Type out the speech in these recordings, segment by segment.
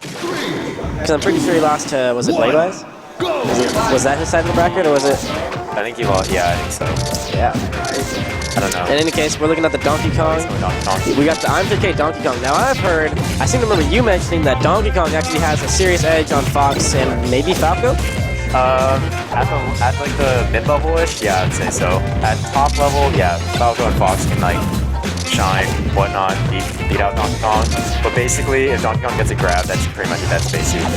Because I'm pretty sure he lost to, was it Blade-Wise? Was that his side of the bracket, or was it? I think he lost, yeah, I think so. Yeah. I don't know. In any case, we're looking at the Donkey Kong. We got the IMJK Donkey Kong. Now, I've heard, I seem to remember you mentioning that Donkey Kong actually has a serious edge on Fox and maybe Falco? At like the mid-level-ish, yeah, I'd say so. At top level, yeah, Falco and Fox can like shine, whatnot, beat out Donkey Kong. But basically, if Donkey Kong gets a grab, that's pretty much a dead space here.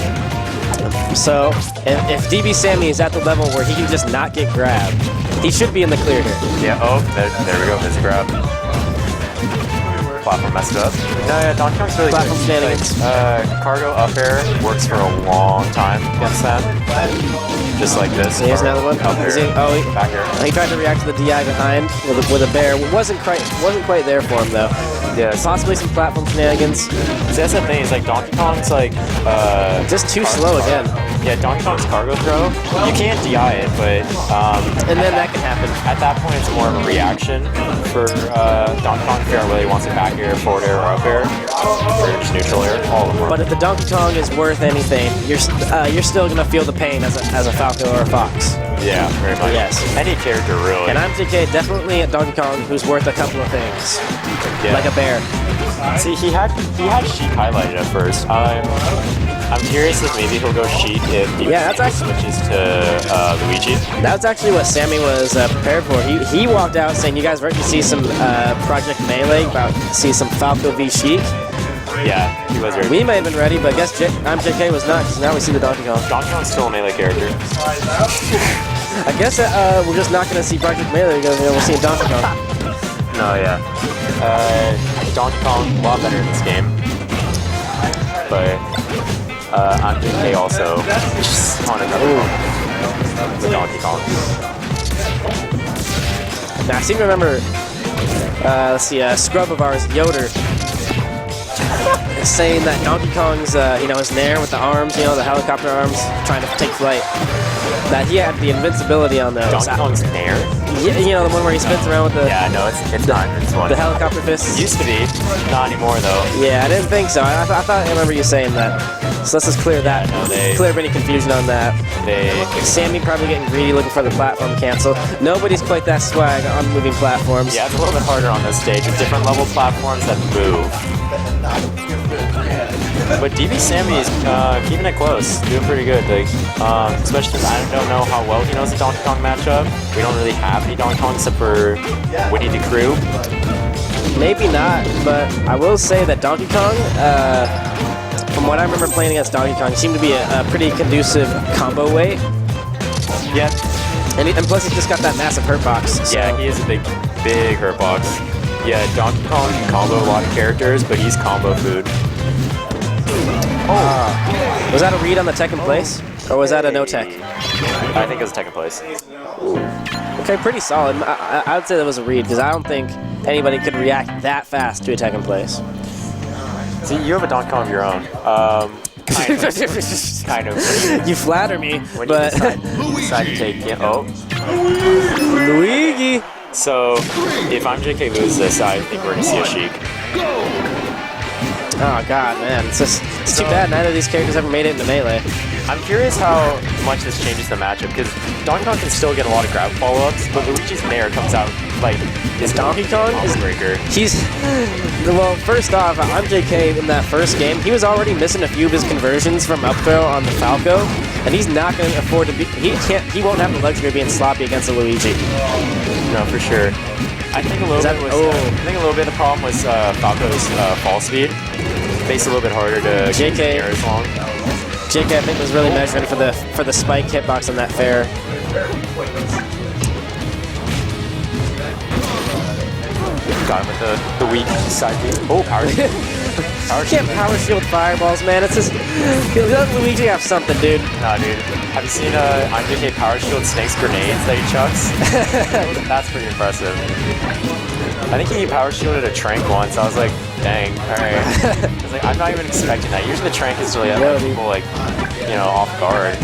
So, if DBsammy is at the level where he can just not get grabbed, he should be in the clear here. Yeah, oh, there we go, there's a grab. Platform messed up. No, yeah, Donkey Kong's really Platform good. shenanigans. Cargo up air works for a long time against that. Just like this. Here's another one. Up air, back air. He tried to react to the DI behind with a bear. Wasn't quite there for him though. Yeah, possibly some platform shenanigans. See, that's the thing, is like Donkey Kong's like just too slow again. Yeah, Donkey Kong's cargo throw, you can't DI it, but and then that can happen. At that point, it's more of a reaction for Donkey Kong to figure out whether he wants it back air, forward air, or up air, or just neutral air. All of them. But if the Donkey Kong is worth anything, you're still gonna feel the pain as a Falco or a Fox. Yeah, very much. Yes. Any character really. And IMJK definitely a Donkey Kong who's worth a couple of things. Yeah. Like a bear. See, he had Sheik highlighted at first. I'm curious if maybe he'll go Sheik if he switches to Luigi. That's actually what Sammy was prepared for. He walked out saying, "You guys ready to see some Project Melee? About to see some Falco v Sheik?" Yeah, he was ready. We may have been ready, but I guess IMJK was not, because now we see the Donkey Kong. Donkey Kong's still a melee character. I guess we're just not going to see Project Melee, because we'll see Donkey Kong. No, yeah. Donkey Kong, a lot better in this game. But IMJK also just on another one with Donkey Kong. Now, I seem to remember, let's see, a scrub of ours, Yoder, saying that Donkey Kong's, his nair with the arms, the helicopter arms, trying to take flight, that he had the invincibility on those. Donkey Kong's nair? Yeah, the one where he spins around with the... Yeah, no, it's not in this one. The helicopter fists? It used to be, not anymore though. Yeah, I didn't think so. I remember you saying that. So let's just clear that. Clear up any confusion on that. Sammy probably getting greedy, looking for the platform cancel. Nobody's quite that swag on moving platforms. Yeah, it's a little bit harder on this stage with different level platforms that move. But DBsammy is keeping it close, doing pretty good. Like, especially since I don't know how well he knows the Donkey Kong matchup. We don't really have any Donkey Kong except for Winnie the Crew. Maybe not, but I will say that Donkey Kong, from what I remember playing against Donkey Kong, seemed to be a pretty conducive combo weight. Yeah. And plus he's just got that massive hurt box. So. Yeah, he is a big hurt box. Yeah, Donkey Kong can combo a lot of characters, but he's combo food. Oh. Was that a read on the tech in place? Or was that a no tech? I think it was a tech in place. Okay, pretty solid. I would say that was a read, because I don't think anybody could react that fast to a tech in place. See, you have a Donkey Kong of your own. Kind of. You flatter me, when but... you decide to take it. Oh. Luigi! So, if IMJK loses this, I think we're going to see a Sheik. Oh god, man, it's too bad none of these characters ever made it into Melee. I'm curious how much this changes the matchup, because Donkey Kong can still get a lot of grab follow-ups, but Luigi's nair comes out like is Donkey Kong is breaker. Well, first off, IMJK in that first game, he was already missing a few of his conversions from up throw on the Falco, and he's not going to afford to be. He won't have the luxury of being sloppy against a Luigi. No, for sure. I think a little bit of the problem was Falco's fall speed. Makes it a little bit harder to keep the air as long. JK, I think, was really measuring for the spike hitbox on that fair. Got him with the weak side beat. Oh, power shield. You can't power shield fireballs, man. It's just... Let Luigi have something, dude. Nah, dude. Have you seen IMJK power shield Snake's grenades that he chucks? That's pretty impressive. I think he power shielded a Trank once. I was like, dang, alright. I was like, I'm not even expecting that. Usually the Trank is really people like, off guard.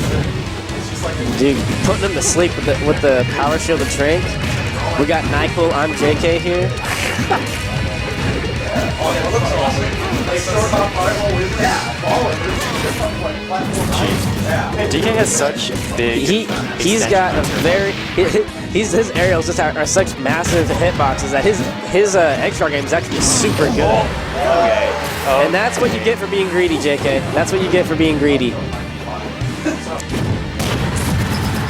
Dude, putting him to sleep with the power shielded Trank. We got NyQuil, I'm JK here. DK has such big. He's got a very. His aerials just are such massive hitboxes that his edge guard game is actually super good. Okay. Oh. And that's what you get for being greedy, JK. That's what you get for being greedy.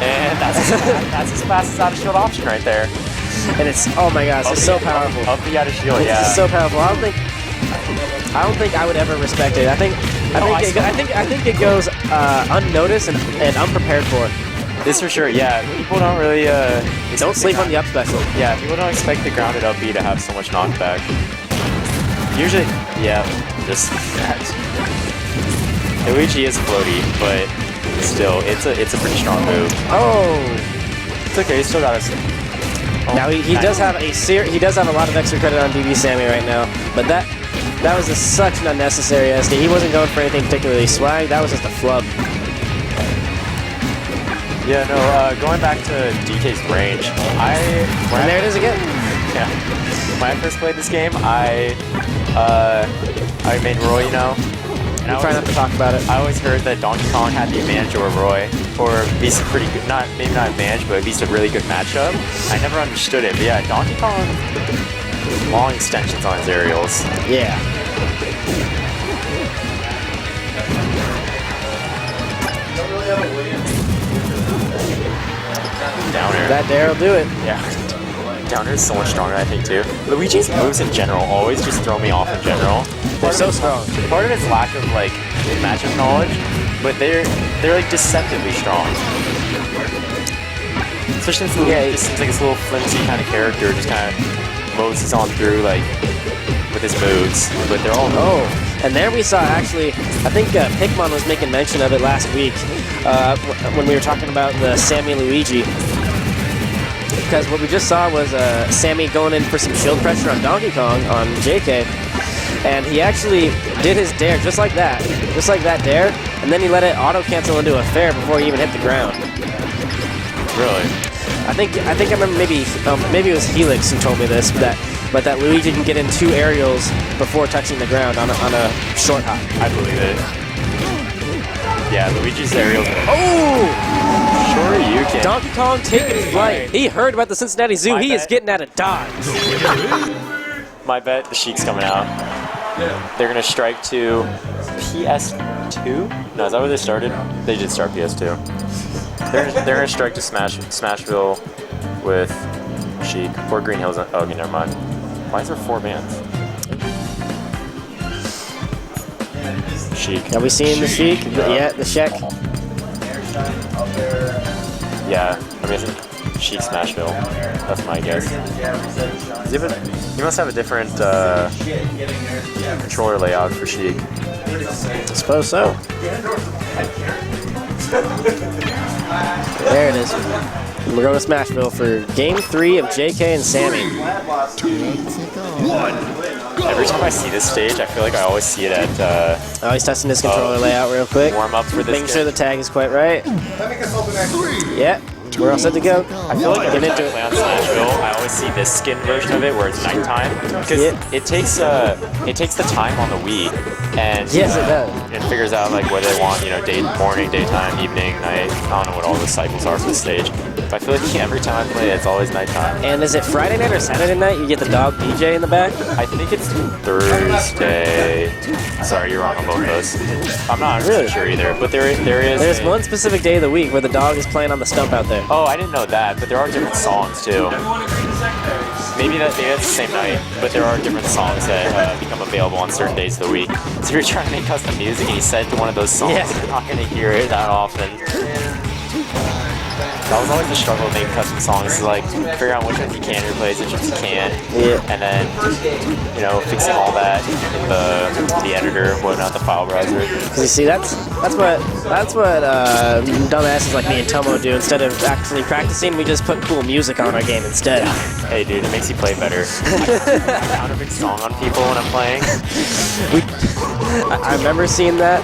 And that's his fastest out of shield option right there. And it's, oh my gosh, it's so powerful. Up the out of shield, yeah. It's so powerful. I don't think I would ever respect it. I think it goes unnoticed and unprepared for. This for sure, yeah. People don't really don't sleep on the up special. Yeah, people don't expect the grounded up B to have so much knockback. Usually, yeah, just Luigi is floaty, but still, it's a pretty strong move. Oh, it's okay. He's still got us. Oh, now he does have a lot of extra credit on DBsammy right now, but that was such an unnecessary SD. He wasn't going for anything particularly swag. That was just a flub. Yeah, no. Going back to DK's range, and there it is again. Yeah. When I first played this game, I made Roy, you know. And I try not to talk about it. I always heard that Donkey Kong had the advantage over Roy, or at least a pretty good, maybe not advantage, but at least a really good matchup. I never understood it, but yeah, Donkey Kong, long extensions on his aerials. Yeah. Downer. That dare will do it. Yeah. Downer is so much stronger, I think, too. Luigi's moves in general always just throw me off in general. They're so strong. Part of it's lack of like matchup knowledge, but they're like deceptively strong. Especially since Luigi just seems like this little flimsy kind of character, just kind of moses on through like with his moves, but they're all. Oh, and there we saw actually, I think Pikmon was making mention of it last week when we were talking about the Sammy Luigi. Because what we just saw was Sammy going in for some shield pressure on Donkey Kong, on JK, and he actually did his dare just like that dare, and then he let it auto-cancel into a fair before he even hit the ground. Really? I think I remember maybe it was Helix who told me this, but that Luigi can get in 2 aerials before touching the ground on a short hop. I believe it. Yeah, Luigi's aerials. Oh! Sure you can. Donkey Kong taking flight. He heard about the Cincinnati Zoo. He is getting out of Dodge. My bet, the Sheik's coming out. They're going to strike to PS2? No, is that where they started? They did start PS2. They're going to strike to Smashville with Sheik. Or Green Hills. Oh, okay, never mind. Why is there 4 bands? Sheik. Have we seen the Sheik? Yeah, the Sheik. Yeah, I mean, Sheik Smashville. That's my guess. You must have a different controller layout for Sheik. I suppose so. There it is. We're going to Smashville for Game 3 of JK and Sammy. Every time I see this stage, I feel like I always see it at... oh, he's testing his controller layout real quick. Warm up for this. Making sure the tag is quite right. Yeah, we're all set to go. I feel like every time I play on Smashville, I always see this skin version of it where it's nighttime. Because it takes the time on the Wii. And yes, it does. It figures out like whether they want, you know, morning, daytime, evening, night. I don't know what all the cycles are for the stage. But I feel like every time I play it, it's always nighttime. And is it Friday night or Saturday night? You get the dog DJ in the back? I think it's Thursday. Sorry, you're wrong on both those. I'm not really sure either, but there is. There's one specific day of the week where the dog is playing on the stump out there. Oh, I didn't know that, but there are different songs too. Maybe that's the same night, but there are different songs that become available on certain days of the week. So you're trying to make custom music and you set it to one of those songs, you're not going to hear it that often. That was always the struggle of making custom songs, is like figure out which ones you can replace, which ones you can't, and then, you know, fixing all that in the editor, whatnot, the file browser. Because you see, that's what dumbasses like me and Tomo do. Instead of actually practicing, we just put cool music on our game instead. Hey dude, it makes you play better. I found a big song on people when I'm playing. I remember seeing that.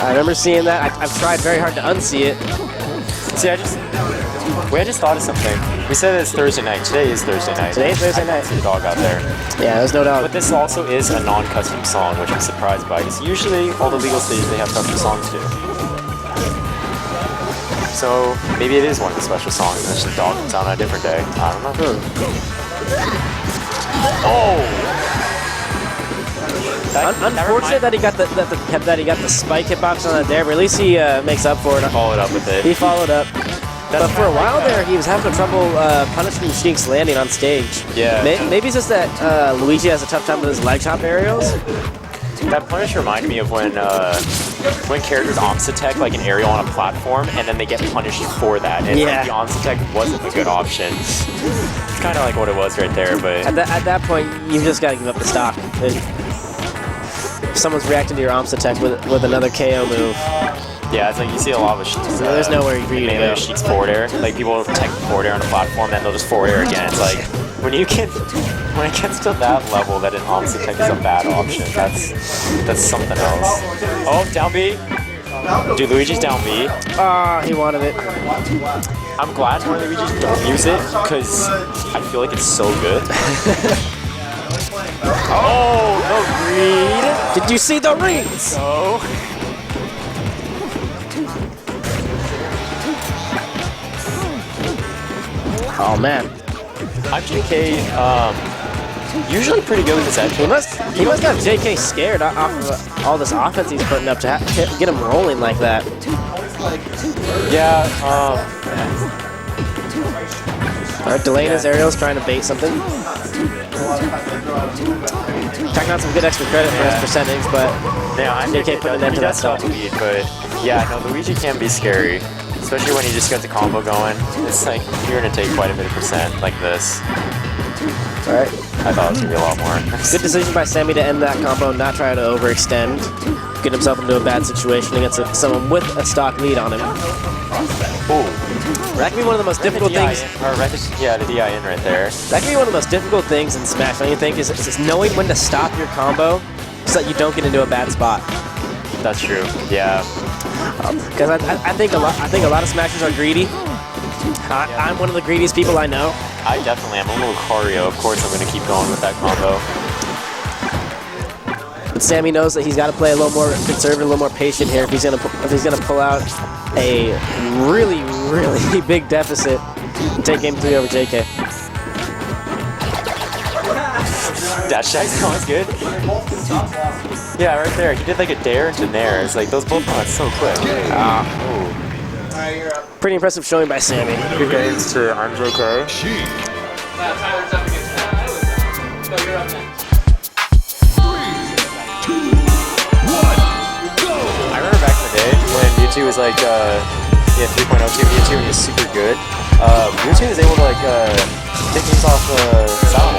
I've tried very hard to unsee it. See, I just Wait, I just thought of something. We said it's Thursday night. Today is Thursday night. Today's Thursday night. The dog out there. Yeah, there's no doubt. But this also is a non-custom song, which I'm surprised by, because usually all the legal stages they have custom songs too. So maybe it is one of the special songs, and it's just the dog comes out on a different day. I don't know. Oh! Unfortunate that he got the spike hitbox on that there, but at least he makes up for it. Followed up with it. He followed up. But for a while there, he was having trouble punishing Sheik's landing on stage. Yeah. Maybe it's just that Luigi has a tough time with his leg chop aerials. That punish reminded me of when characters Omsa-tech like an aerial on a platform, and then they get punished for that. And Yeah. the Omsa-tech wasn't a good option. It's kind of like what it was right there, but... At that point, you've just got to give up the stock. If someone's reacting to your Omsa-tech with another KO move. Yeah, it's like you see a lot of Sheik's. There's nowhere for you to go. Sheik's forward air. Like people will tech forward air on a platform, then they'll just forward air again. It's like when it gets to that level that an Omsa-tech is a bad option. That's something else. Oh, down B. Dude, Luigi's down B. Ah, he wanted it. I'm glad more Luigi don't use it because I feel like it's so good. Oh, the read. Did you see the reads? So. Oh man. I'm JK, usually pretty good with his edge. He must got JK scared off of all this offense he's putting up to get him rolling like that. Yeah, Alright, delaying his aerials, trying to bait something. Tacking out some good extra credit for his percentage, but yeah, I'm JK putting an end to that stuff. Lead, but yeah, no, Luigi can be scary. Especially when you just got the combo going. It's like, you're going to take quite a bit of percent like this. Alright. I thought it was going to be a lot more. Good decision by Sammy to end that combo, not try to overextend. Get himself into a bad situation against someone with a stock lead on him. Ooh. That can be one of the most difficult things. Yeah, the DI in right there. That can be one of the most difficult things in Smash, don't you think? Is knowing when to stop your combo so that you don't get into a bad spot. That's true. Yeah. Because I think a lot of Smashers are greedy. I'm one of the greediest people I know. I definitely am. I'm a Lucario. Of course, I'm going to keep going with that combo. But Sammy knows that he's got to play a little more conservative, a little more patient here if he's gonna pull out a really, really big deficit and take Game 3 over JK. Dash Shack's always good. Yeah, right there. He did like a dare into nair. It's like those both went so quick. Pretty impressive showing by Sammy. Good games to I'm JK. I remember back in the day when Mewtwo was like 3.0 Mewtwo and he was super good. Mewtwo was able to like take things off South.